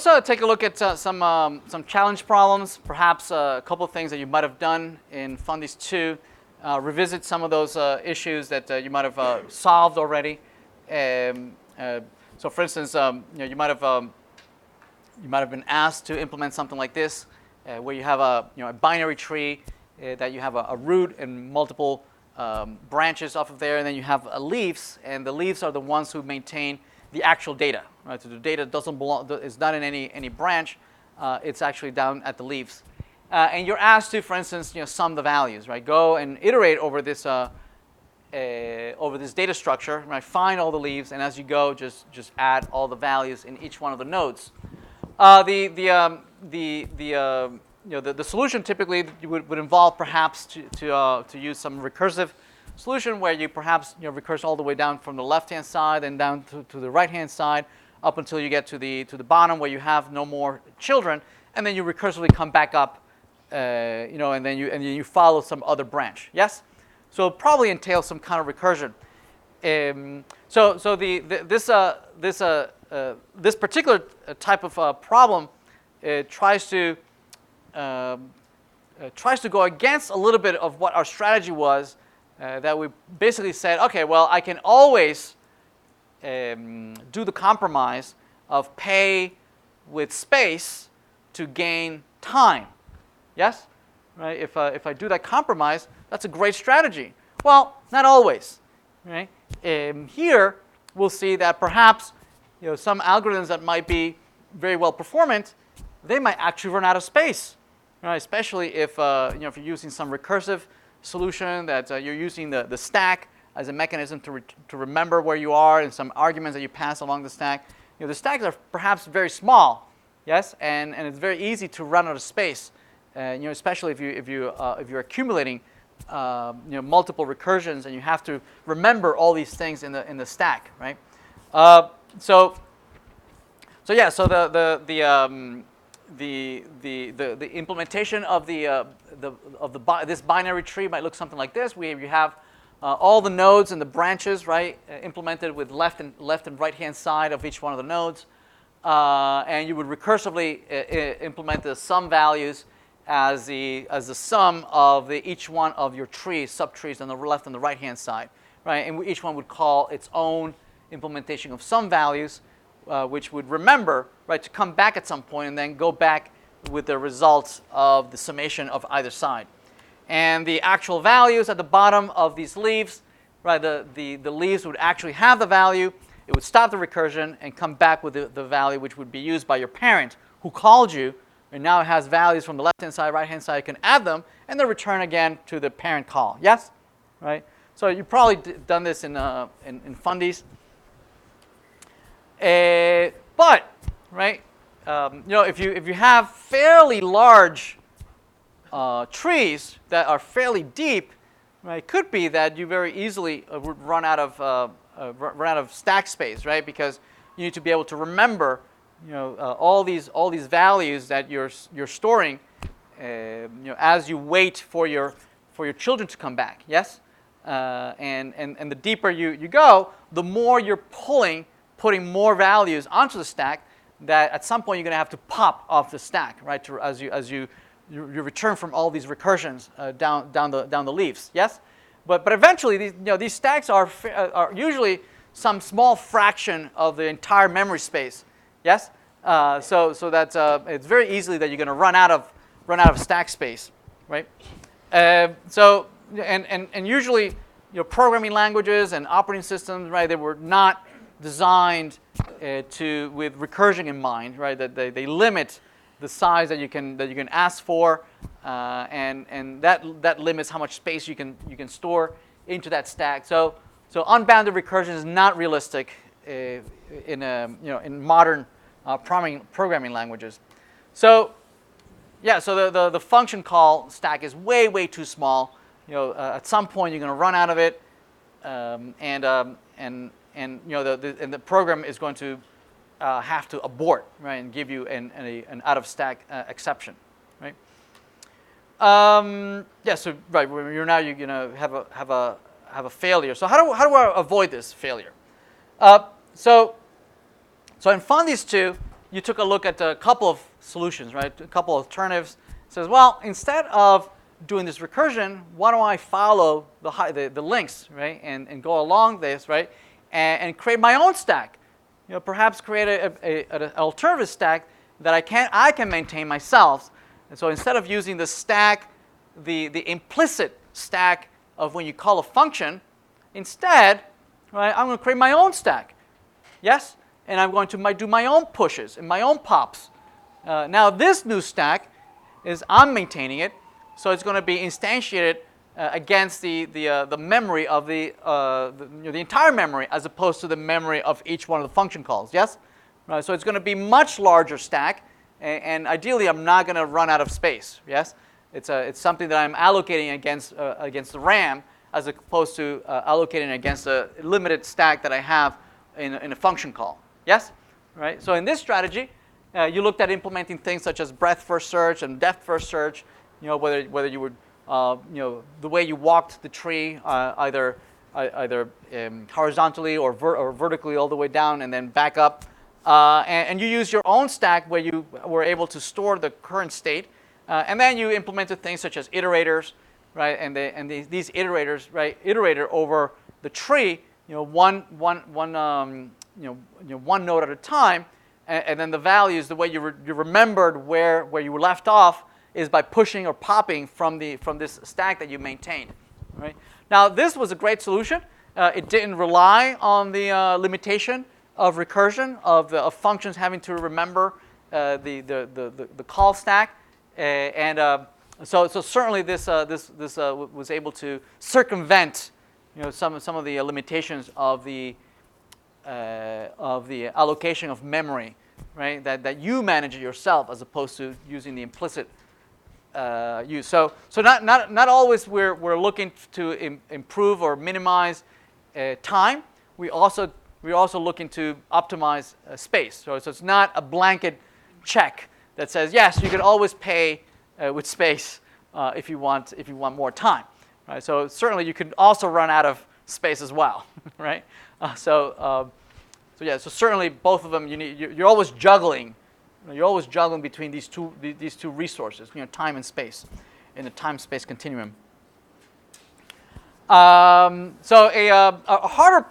Let's take a look at some challenge problems, perhaps a couple of things that you might have done in Fundies 2, revisit some of those issues that you might have solved already. So for instance, you might have been asked to implement something like this, where you have a binary tree that you have a root and multiple branches off of there, and then you have leaves, and the leaves are the ones who maintain the actual data. Right? So the data doesn't belong, is not in any branch. It's actually down at the leaves. And you're asked to, for instance, sum the values. Right? Go and iterate over this data structure. Right? Find all the leaves, and as you go, just add all the values in each one of the nodes. The solution typically would involve perhaps to use some recursive solution where you perhaps recurse all the way down from the left-hand side and down to the right-hand side up until you get to the bottom where you have no more children, and then you recursively come back up, and then you follow some other branch. Yes, so it probably entails some kind of recursion. This particular type of problem tries to go against a little bit of what our strategy was, that we basically said, okay, well, I can always do the compromise of pay with space to gain time. Yes? Right? If I do that compromise, that's a great strategy. Well, not always. Right? Here, we'll see that perhaps some algorithms that might be very well performant, they might actually run out of space. Right? Especially if if you're using some recursive solution that you're using the stack as a mechanism to remember where you are and some arguments that you pass along the stack. The stacks are perhaps very small, yes, and it's very easy to run out of space. Especially if you're accumulating multiple recursions and you have to remember all these things in the stack, right? So the implementation of this binary tree might look something like this. You have all the nodes and the branches, right, implemented with left and right hand side of each one of the nodes, and you would recursively implement the sum values as the sum of each one of your trees, subtrees on the left and the right hand side, right, and each one would call its own implementation of sum values, which would remember, right, to come back at some point and then go back with the results of the summation of either side. And the actual values at the bottom of these leaves, right, the leaves would actually have the value. It would stop the recursion and come back with the value which would be used by your parent who called you, and now it has values from the left-hand side, right-hand side. You can add them, and then return again to the parent call. Yes? Right? So you've probably done this in Fundies. But, right, if you have fairly large trees that are fairly deep, right, it could be that you very easily would run out of stack space, right? Because you need to be able to remember, all these values that you're storing, as you wait for your children to come back. Yes, and the deeper you go, the more you're putting more values onto the stack that at some point you're going to have to pop off the stack, right? As you return from all these recursions down the leaves. Yes, but eventually these stacks are usually some small fraction of the entire memory space. Yes, so that it's very easily that you're going to run out of stack space, right? So usually programming languages and operating systems, right? They were not designed with recursion in mind, right? That they limit the size that you can ask for, and that limits how much space you can store into that stack. So unbounded recursion is not realistic in modern programming languages. So the function call stack is way too small. At some point you're going to run out of it, and the program is going to have to abort, right, and give you an out of stack exception, right? So right, you're now have a failure. So how do I avoid this failure? So in Fundies 2, you took a look at a couple of solutions, right? A couple of alternatives. It says, well, instead of doing this recursion, why don't I follow the links, right? And go along this, right? And create my own stack. Perhaps create an alternative stack that I can maintain myself. And so instead of using the stack, the implicit stack of when you call a function, instead, right, I'm going to create my own stack. Yes? And I'm going to do my own pushes and my own pops. Now this new stack I'm maintaining it, so it's going to be instantiated against the memory of the entire memory as opposed to the memory of each one of the function calls. Yes? Right, so it's going to be much larger stack, and ideally I'm not going to run out of space. Yes? It's something that I'm allocating against the RAM as opposed to allocating against a limited stack that I have in a function call. Yes? Right? So in this strategy, you looked at implementing things such as breadth first search and depth first search. Whether you would the way you walked the tree either horizontally or vertically all the way down and then back up, and you used your own stack where you were able to store the current state, and then you implemented things such as iterators, right? And these iterators, right, iterator over the tree, one node at a time, and then the values, the way you remembered where you were left off is by pushing or popping from this stack that you maintained. Right? Now this was a great solution. It didn't rely on the limitation of recursion of functions having to remember the call stack, so certainly this was able to circumvent some of the limitations of the allocation of memory, right? That you manage it yourself as opposed to using the implicit use. So not always we're looking to improve or minimize time. We're also looking to optimize space. So it's not a blanket check that says yes, you can always pay with space if you want more time. Right? So certainly you can also run out of space as well, right? So certainly both of them you're always juggling. You're always juggling between these two resources, time and space, in the time-space continuum. So a harder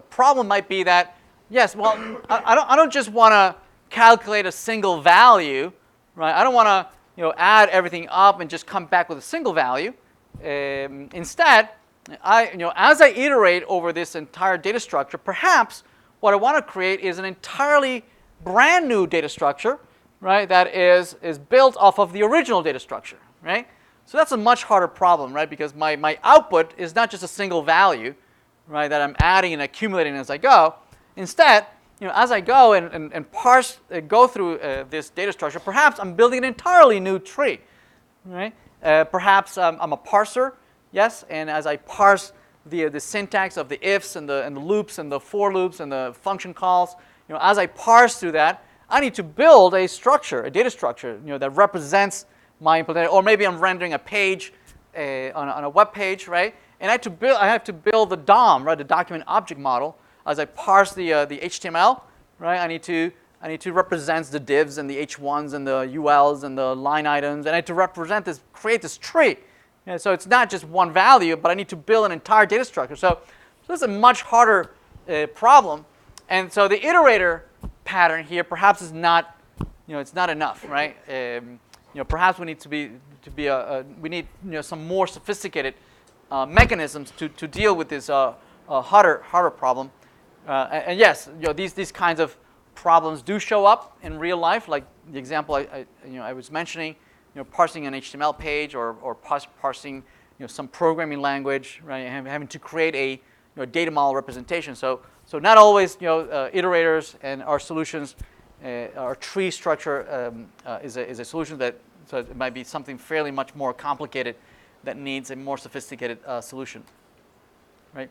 problem might be that yes, well, I don't just want to calculate a single value, right? I don't want to add everything up and just come back with a single value. Instead, as I iterate over this entire data structure, perhaps what I want to create is an entirely brand new data structure, right? That is built off of the original data structure, right? So that's a much harder problem, right? Because my output is not just a single value, right? That I'm adding and accumulating as I go. Instead, as I go and parse, go through this data structure, perhaps I'm building an entirely new tree, right? Perhaps I'm a parser, yes, and as I parse the syntax of the ifs and the loops and the for loops and the function calls, as I parse through that, I need to build a structure, a data structure, that represents my implementation. Or maybe I'm rendering a page on a web page, right? And I have to build the DOM, right, the document object model. As I parse the HTML, right, I need to represent the divs and the H1s and the ULs and the line items, and I need to create this tree. So it's not just one value, but I need to build an entire data structure. So this is a much harder problem. And so the iterator pattern here perhaps is not, it's not enough, right? Perhaps we need we need some more sophisticated mechanisms to deal with this harder problem. And yes, these kinds of problems do show up in real life, like the example I was mentioning, parsing an HTML page or parsing some programming language, right? Having to create a data model representation. So not always iterators and our solutions, our tree structure is a solution so it might be something fairly much more complicated that needs a more sophisticated solution, right?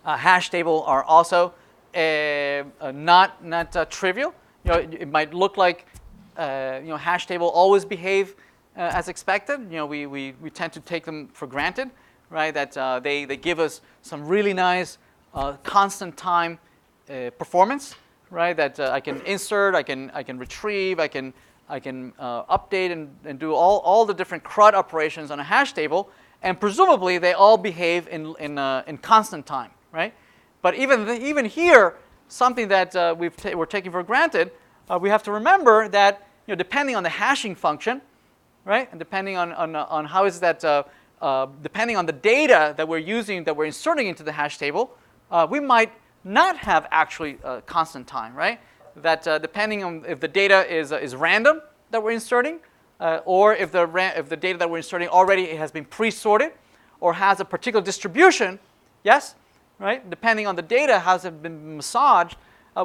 Hash table are also not trivial. It might look like hash table always behave as expected. We tend to take them for granted, right? That they give us some really nice constant time performance, right? That I can insert, I can retrieve, I can update and do all the different CRUD operations on a hash table, and presumably they all behave in constant time, right? But even here, something that we're taking for granted, we have to remember that depending on the hashing function, right, and depending on how is that, depending on the data that we're using, that we're inserting into the hash table, we might not have actually constant time, right? That depending on if the data is random that we're inserting, or if the data that we're inserting already has been pre-sorted, or has a particular distribution, yes, right? Depending on the data, has it been massaged,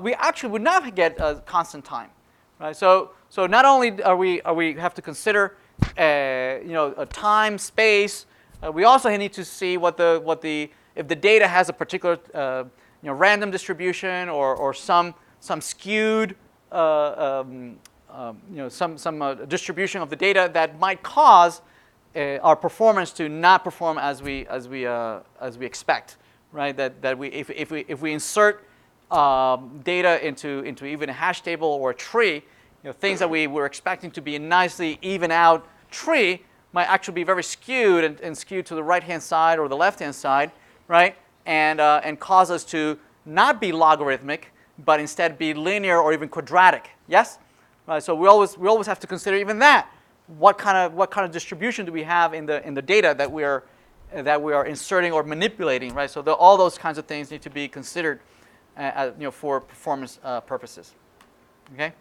we actually would not get constant time, right? So not only are we have to consider a time, space, we also need to see what the if the data has a particular random distribution or some skewed some distribution of the data that might cause our performance to not perform as we expect, right? That if we insert data into even a hash table or a tree, things that we were expecting to be a nicely even out tree might actually be very skewed and skewed to the right-hand side or the left-hand side, right? And cause us to not be logarithmic, but instead be linear or even quadratic. Yes, right. So we always have to consider even that. What kind of distribution do we have in the data that we are inserting or manipulating, right? So all those kinds of things need to be considered, for performance purposes. Okay.